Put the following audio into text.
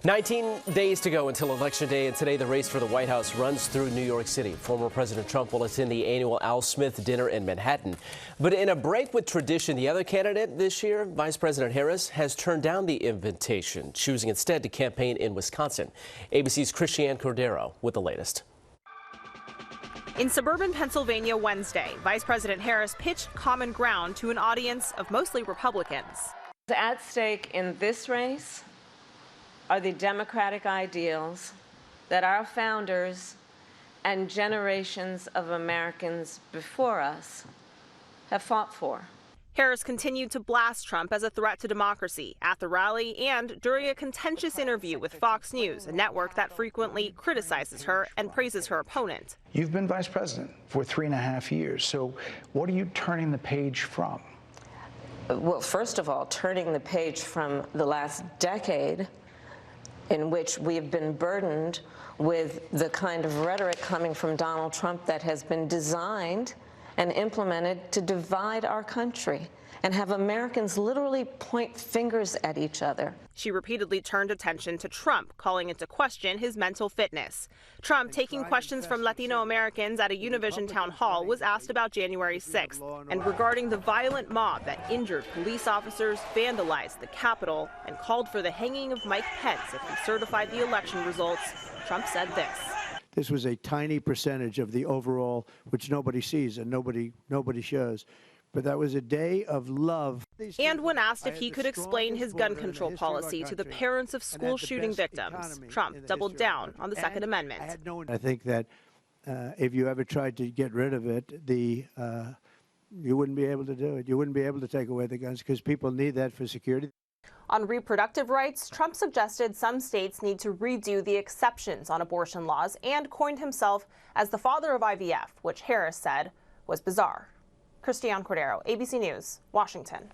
19 days to go until Election Day, and today the race for the White House runs through New York City. Former President Trump will attend the annual Al Smith dinner in Manhattan. But in a break with tradition, the other candidate this year, Vice President Harris, has turned down the invitation, choosing instead to campaign in Wisconsin. ABC's Christiane Cordero with the latest. In suburban Pennsylvania Wednesday, Vice President Harris pitched common ground to an audience of mostly Republicans. At stake in this race are the democratic ideals that our founders and generations of Americans before us have fought for. Harris continued to blast Trump as a threat to democracy at the rally and during a contentious interview with Fox News, a network that frequently criticizes her and praises her opponent. You've been vice president for 3.5 years, so what are you turning the page from? Well, first of all, turning the page from the last decade in which we've been burdened with the kind of rhetoric coming from Donald Trump that has been designed and implemented to divide our country and have Americans literally point fingers at each other. She repeatedly turned attention to Trump, calling into question his mental fitness. Trump, taking questions from Latino Americans at a Univision town hall, was asked about January 6th and regarding the violent mob that injured police officers, vandalized the Capitol, and called for the hanging of Mike Pence if he certified the election results. Trump said this. This was a tiny percentage of the overall, which nobody sees and nobody shows. But that was a day of love. And when asked if he could explain his gun control policy to the parents of school shooting victims, Trump doubled down on the Second Amendment. I think that if you ever tried to get rid of it, you wouldn't be able to do it. You wouldn't be able to take away the guns because people need that for security. On reproductive rights, Trump suggested some states need to redo the exceptions on abortion laws and coined himself as the father of IVF, which Harris said was bizarre. Christiane Cordero, ABC News, Washington.